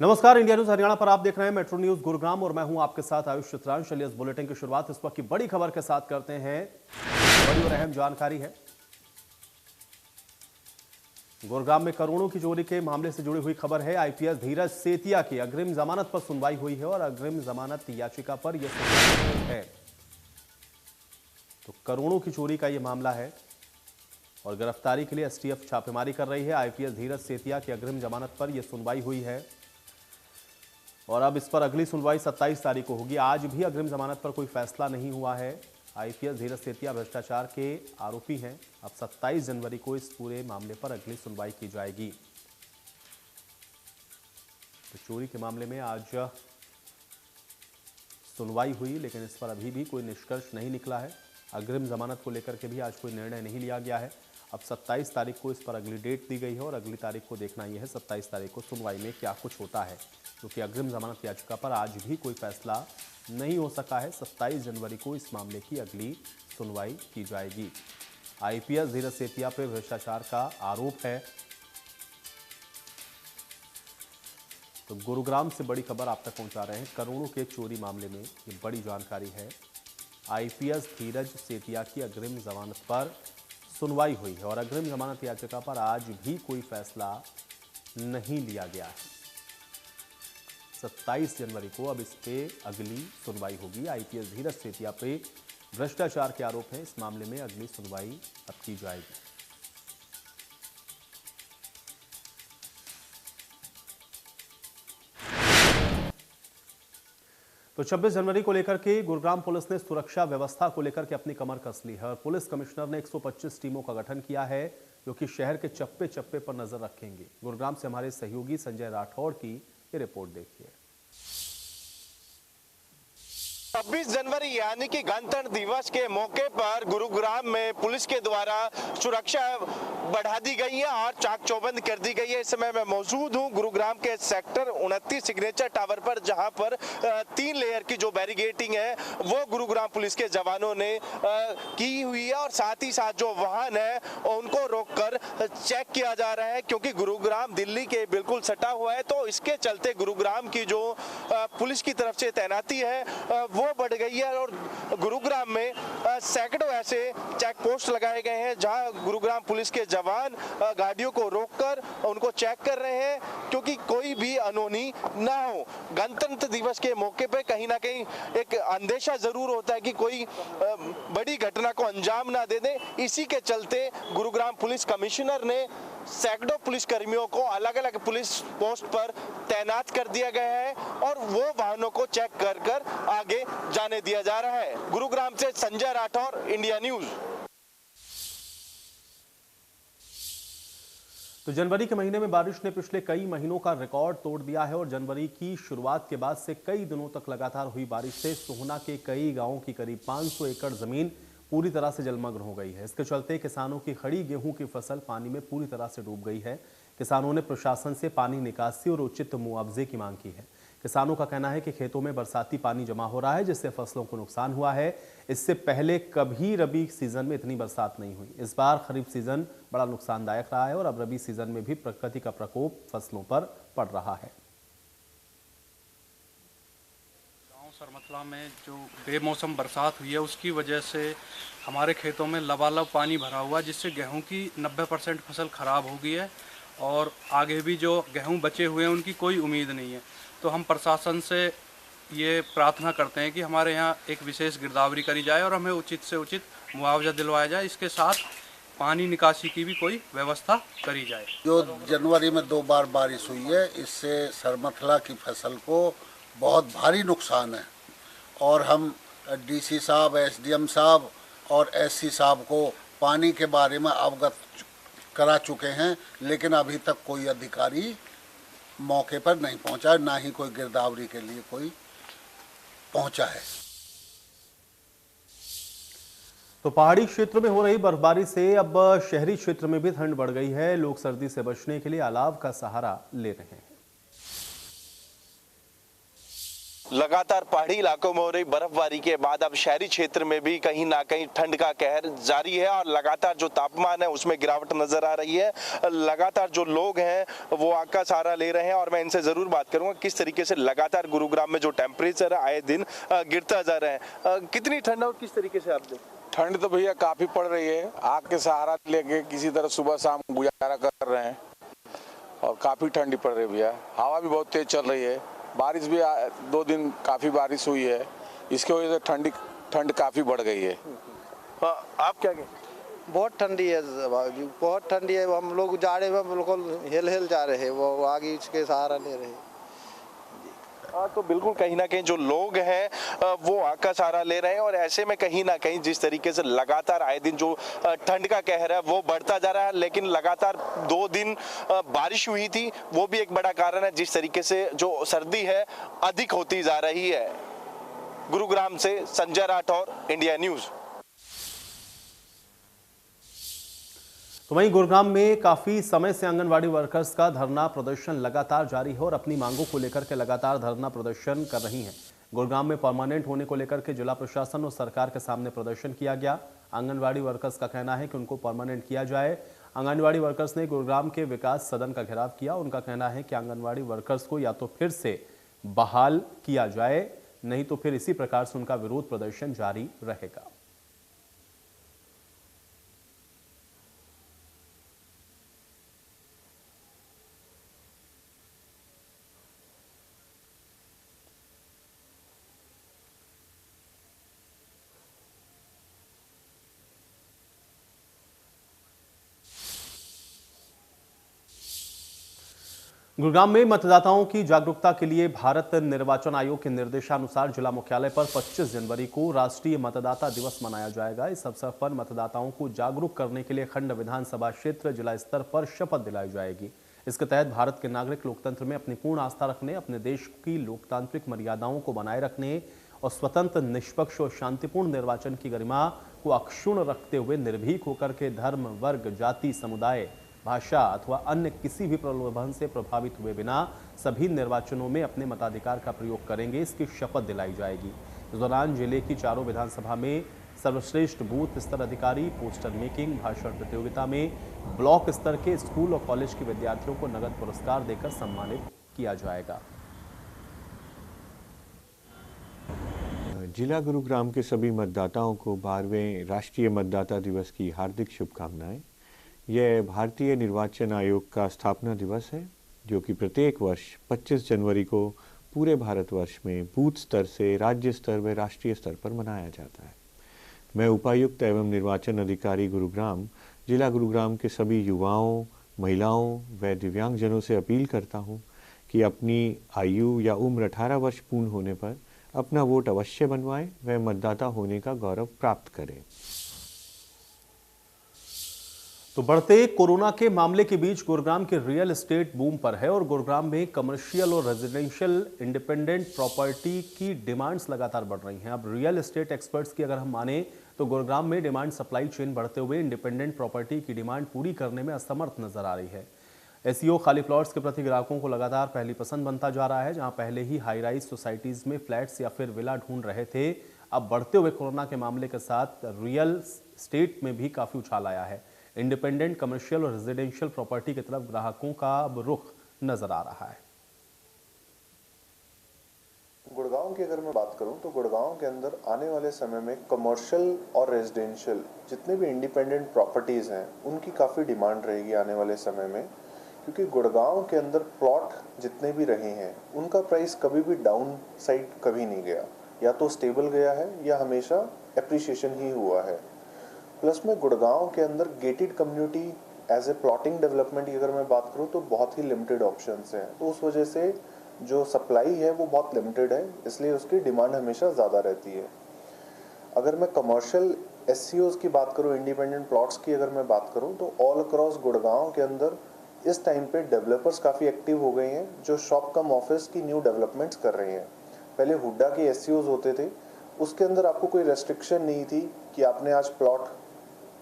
नमस्कार, India news Haryana पर आप देख रहे हैं मेट्रो न्यूज गुरुग्राम और मैं हूं आपके साथ आयुष चित्रांश। चलिए इस बुलेटिन की शुरुआत इस वक्त की बड़ी खबर के साथ करते हैं। बड़ी और अहम जानकारी है। गुरुग्राम में करोड़ों की चोरी के मामले से जुड़ी हुई खबर है। आईपीएस धीरज सेतिया की अग्रिम जमानत पर सुनवाई हुई है और अग्रिम जमानत याचिका पर यह सुनवाई हुई है। तो करोड़ों की चोरी का यह मामला है और गिरफ्तारी के लिए एसटीएफ छापेमारी कर रही है। आईपीएस धीरज सेतिया की अग्रिम जमानत पर यह सुनवाई हुई है और अब इस पर अगली सुनवाई 27 तारीख को होगी। आज भी अग्रिम जमानत पर कोई फैसला नहीं हुआ है। आईपीएस धीरज सेतिया भ्रष्टाचार के आरोपी हैं। अब 27 जनवरी को इस पूरे मामले पर अगली सुनवाई की जाएगी। तो चोरी के मामले में आज सुनवाई हुई, लेकिन इस पर अभी भी कोई निष्कर्ष नहीं निकला है। अग्रिम जमानत को लेकर के भी आज कोई निर्णय नहीं लिया गया है। अब 27 तारीख को इस पर अगली डेट दी गई है और अगली तारीख को देखना यह है 27 तारीख को सुनवाई में क्या कुछ होता है, क्योंकि अग्रिम जमानत याचिका पर आज भी कोई फैसला नहीं हो सका है। 27 जनवरी को इस मामले की अगली सुनवाई की जाएगी। आईपीएस धीरज सेतिया पर भ्रष्टाचार का आरोप है। तो गुरुग्राम से बड़ी खबर आप तक पहुंचा रहे हैं। करोड़ों के चोरी मामले में ये बड़ी जानकारी है। आईपीएस धीरज सेतिया की अग्रिम जमानत पर सुनवाई हुई है और अग्रिम जमानत याचिका पर आज भी कोई फैसला नहीं लिया गया है। 27 जनवरी को अब इस पे अगली सुनवाई होगी। आईपीएस धीरज सेतिया पे भ्रष्टाचार के आरोप हैं। इस मामले में अगली सुनवाई अब की जाएगी। तो 26 जनवरी को लेकर के गुरुग्राम पुलिस ने सुरक्षा व्यवस्था को लेकर के अपनी कमर कस ली है और पुलिस कमिश्नर ने 125 टीमों का गठन किया है, जो कि शहर के चप्पे चप्पे पर नजर रखेंगे। गुरुग्राम से हमारे सहयोगी संजय राठौड़ की ये रिपोर्ट देखिए। 26 जनवरी यानी कि गणतंत्र दिवस के मौके पर गुरुग्राम में पुलिस के द्वारा सुरक्षा बढ़ा दी गई है और चाक चौबंद कर दी गई है। इस समय मैं मौजूद हूं गुरुग्राम के सेक्टर 29 सिग्नेचर टावर पर, जहां पर 3 लेयर की जो बैरिगेटिंग है वो गुरुग्राम पुलिस के जवानों ने की हुई है और साथ ही साथ जो वाहन है उनको रोककर चेक किया जा रहा है, क्योंकि गुरुग्राम दिल्ली के बिल्कुल सटा हुआ है। तो इसके चलते गुरुग्राम की जो पुलिस की तरफ से तैनाती है वो बढ़ गई है और गुरुग्राम में सैकड़ों ऐसे चेक पोस्ट लगाए गए हैं, जहां गुरुग्राम पुलिस के जवान गाड़ियों को रोककर उनको चेक कर रहे हैं, क्योंकि कोई भी अनहोनी ना हो। गणतंत्र दिवस के मौके पे कहीं ना कहीं एक अंदेशा जरूर होता है कि कोई बड़ी घटना को अंजाम ना दे दे। इसी के चलते गुरुग्राम पुलिस कमिश्नर ने सैकड़ों पुलिस कर्मियों को अलग अलग पुलिस पोस्ट पर तैनात कर दिया गया है और वो वाहनों को चेक कर कर आगे जाने दिया जा रहा है। गुरुग्राम से संजय राठौर, इंडिया न्यूज। तो जनवरी के महीने में बारिश ने पिछले कई महीनों का रिकॉर्ड तोड़ दिया है और जनवरी की शुरुआत के बाद से कई दिनों तक लगातार हुई बारिश से सोहना के कई गांवों की करीब 500 एकड़ जमीन पूरी तरह से जलमग्न हो गई है। इसके चलते किसानों की खड़ी गेहूं की फसल पानी में पूरी तरह से डूब गई है। किसानों ने प्रशासन से पानी निकासी और उचित मुआवजे की मांग की है। किसानों का कहना है कि खेतों में बरसाती पानी जमा हो रहा है, जिससे फसलों को नुकसान हुआ है। इससे पहले कभी रबी सीजन में इतनी बरसात नहीं हुई। इस बार खरीफ सीजन बड़ा नुकसानदायक रहा है और अब रबी सीजन में भी प्रकृति का प्रकोप फसलों पर पड़ रहा है। सरमतला में जो बेमौसम बरसात हुई है उसकी वजह से हमारे खेतों में लबालब पानी भरा हुआ, जिससे गेहूं की 90% फसल खराब हो गई है और आगे भी जो गेहूं बचे हुए हैं उनकी कोई उम्मीद नहीं है। तो हम प्रशासन से ये प्रार्थना करते हैं कि हमारे यहाँ एक विशेष गिरदावरी करी जाए और हमें उचित से उचित मुआवजा दिलवाया जाए। इसके साथ पानी निकासी की भी कोई व्यवस्था करी जाए। जो जनवरी में 2 बार बारिश हुई है, इससे सरमतला की फसल को बहुत भारी नुकसान है और हम डीसी साहब, एसडीएम साहब और एससी साहब को पानी के बारे में अवगत करा चुके हैं, लेकिन अभी तक कोई अधिकारी मौके पर नहीं पहुंचा, ना ही कोई गिरदावरी के लिए कोई पहुंचा है। तो पहाड़ी क्षेत्र में हो रही बर्फबारी से अब शहरी क्षेत्र में भी ठंड बढ़ गई है। लोग सर्दी से बचने के लिए अलाव का सहारा ले रहे हैं। लगातार पहाड़ी इलाकों में हो रही बर्फबारी के बाद अब शहरी क्षेत्र में भी कहीं ना कहीं ठंड का कहर जारी है और लगातार जो तापमान है उसमें गिरावट नजर आ रही है। लगातार जो लोग हैं वो आग का सहारा ले रहे हैं और मैं इनसे जरूर बात करूंगा किस तरीके से लगातार गुरुग्राम में जो टेम्परेचर है आए दिन गिरता जा रहा है। कितनी ठंड और किस तरीके से आप देख? ठंड तो भैया काफी पड़ रही है। आग के सहारा लेके किसी तरह सुबह शाम गुजारा कर रहे हैं और काफी ठंडी पड़ रही है भैया। हवा भी बहुत तेज चल रही है। बारिश भी 2 दिन काफी बारिश हुई है, इसकी वजह से ठंड काफी बढ़ गई है। आप क्या कहें? बहुत ठंडी है बाबूजी, बहुत ठंडी है। हम लोग जाड़े में बिल्कुल हिल जा रहे हैं, वो आगे इसके सहारा ले रहे हैं। तो बिल्कुल कहीं ना कहीं जो लोग हैं वो आग का सहारा ले रहे हैं और ऐसे में कहीं ना कहीं जिस तरीके से लगातार आए दिन जो ठंड का कहर है वो बढ़ता जा रहा है, लेकिन लगातार 2 दिन बारिश हुई थी वो भी एक बड़ा कारण है जिस तरीके से जो सर्दी है अधिक होती जा रही है। गुरुग्राम से संजय राठौर, इंडिया न्यूज। तो वहीं गुरुग्राम में काफी समय से आंगनवाड़ी वर्कर्स का धरना प्रदर्शन लगातार जारी है और अपनी मांगों को लेकर के लगातार धरना प्रदर्शन कर रही हैं। गुरुग्राम में परमानेंट होने को लेकर के जिला प्रशासन और सरकार के सामने प्रदर्शन किया गया। आंगनवाड़ी वर्कर्स का कहना है कि उनको परमानेंट किया जाए। आंगनवाड़ी वर्कर्स ने गुरुग्राम के विकास सदन का घेराव किया। उनका कहना है कि आंगनवाड़ी वर्कर्स को या तो फिर से बहाल किया जाए, नहीं तो फिर इसी प्रकार से उनका विरोध प्रदर्शन जारी रहेगा। गुरुग्राम में मतदाताओं की जागरूकता के लिए भारत निर्वाचन आयोग के निर्देशानुसार जिला मुख्यालय पर 25 जनवरी को राष्ट्रीय मतदाता दिवस मनाया जाएगा। इस अवसर पर मतदाताओं को जागरूक करने के लिए खंड विधानसभा क्षेत्र जिला स्तर पर शपथ दिलाई जाएगी। इसके तहत भारत के नागरिक लोकतंत्र में अपनी पूर्ण आस्था रखने, अपने देश की लोकतांत्रिक मर्यादाओं को बनाए रखने और स्वतंत्र, निष्पक्ष और शांतिपूर्ण निर्वाचन की गरिमा को अक्षुण्ण रखते हुए निर्भीक होकर के धर्म, वर्ग, जाति, समुदाय, भाषा अथवा अन्य किसी भी प्रलोभन से प्रभावित हुए बिना सभी निर्वाचनों में अपने मताधिकार का प्रयोग करेंगे, इसकी शपथ दिलाई जाएगी। इस दौरान जिले की चारों विधानसभा में सर्वश्रेष्ठ बूथ स्तर अधिकारी, पोस्टर मेकिंग, भाषण प्रतियोगिता में ब्लॉक स्तर के स्कूल और कॉलेज के विद्यार्थियों को नगद पुरस्कार देकर सम्मानित किया जाएगा। जिला गुरुग्राम के सभी मतदाताओं को 12वें राष्ट्रीय मतदाता दिवस की हार्दिक शुभकामनाएं। यह भारतीय निर्वाचन आयोग का स्थापना दिवस है, जो कि प्रत्येक वर्ष 25 जनवरी को पूरे भारतवर्ष में बूथ स्तर से राज्य स्तर व राष्ट्रीय स्तर पर मनाया जाता है। मैं उपायुक्त एवं निर्वाचन अधिकारी गुरुग्राम, जिला गुरुग्राम के सभी युवाओं, महिलाओं व दिव्यांगजनों से अपील करता हूं कि अपनी आयु या उम्र 18 वर्ष पूर्ण होने पर अपना वोट अवश्य बनवाएं व मतदाता होने का गौरव प्राप्त करें। तो बढ़ते कोरोना के मामले के बीच गुरुग्राम के रियल एस्टेट बूम पर है और गुरुग्राम में कमर्शियल और रेजिडेंशियल इंडिपेंडेंट प्रॉपर्टी की डिमांड्स लगातार बढ़ रही हैं। अब रियल एस्टेट एक्सपर्ट्स की अगर हम माने तो गुरुग्राम में डिमांड सप्लाई चेन बढ़ते हुए इंडिपेंडेंट प्रॉपर्टी की डिमांड पूरी करने में असमर्थ नजर आ रही है। एसईओ खाली प्लॉट्स के प्रति ग्राहकों को लगातार पहली पसंद बनता जा रहा है। जहां पहले ही हाई राइज सोसाइटीज में फ्लैट्स या फिर विला ढूंढ रहे थे, अब बढ़ते हुए कोरोना के मामले के साथ रियल एस्टेट में भी काफी उछाल आया है। इंडिपेंडेंट, कमर्शियल और रेजिडेंशियल प्रॉपर्टी की तरफ ग्राहकों का अब रुख नजर आ रहा है। गुड़गांव की अगर मैं बात करूं तो गुड़गांव के अंदर आने वाले समय में कमर्शियल और रेजिडेंशियल जितने भी इंडिपेंडेंट प्रॉपर्टीज हैं उनकी काफ़ी डिमांड रहेगी आने वाले समय में, क्योंकि गुड़गांव के अंदर प्लॉट जितने भी रहे हैं उनका प्राइस कभी भी डाउन साइड कभी नहीं गया, या तो स्टेबल गया है या हमेशा एप्रिसिएशन ही हुआ है। प्लस में गुड़गांव के अंदर gated community as a plotting development की अगर मैं बात करूं तो बहुत ही लिमिटेड ऑप्शंस हैं, तो उस वजह से जो सप्लाई है वो बहुत लिमिटेड है, इसलिए उसकी डिमांड हमेशा ज़्यादा रहती है। अगर मैं कमर्शियल एससीओज की बात करूं, इंडिपेंडेंट प्लॉट्स की अगर मैं बात करूं तो ऑल अक्रॉस गुड़गांव के अंदर इस टाइम पे डेवलपर्स काफ़ी एक्टिव हो गए हैं जो शॉप कम ऑफिस की न्यू डेवलपमेंट्स कर रहे हैं। पहले हुड्डा के एससीओज होते थे, उसके अंदर आपको कोई रेस्ट्रिक्शन नहीं थी कि आपने आज प्लॉट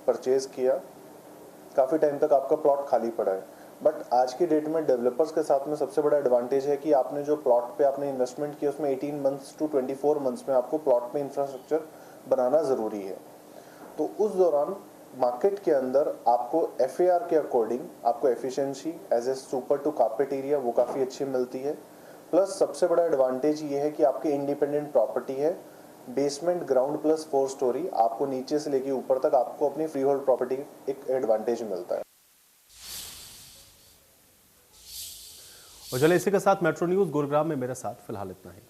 परचेज किया, काफ़ी टाइम तक आपका प्लॉट खाली पड़ा है। बट आज की डेट में डेवलपर्स के साथ में सबसे बड़ा एडवांटेज है कि आपने जो प्लॉट पे आपने इन्वेस्टमेंट किया उसमें 18 मंथ्स टू 24 मंथ्स में आपको प्लॉट पे इंफ्रास्ट्रक्चर बनाना ज़रूरी है। तो उस दौरान मार्केट के अंदर आपको FAR के अकॉर्डिंग आपको efficiency as a super to carpet area वो काफ़ी अच्छी मिलती है। प्लस सबसे बड़ा एडवांटेज ये है कि आपकी इंडिपेंडेंट प्रॉपर्टी है, बेसमेंट ग्राउंड प्लस 4 स्टोरी, आपको नीचे से लेके ऊपर तक आपको अपनी फ्री होल्ड प्रॉपर्टी एक एडवांटेज मिलता है। और चलिए इसी के साथ मेट्रो न्यूज गुरुग्राम में मेरे साथ फिलहाल इतना ही।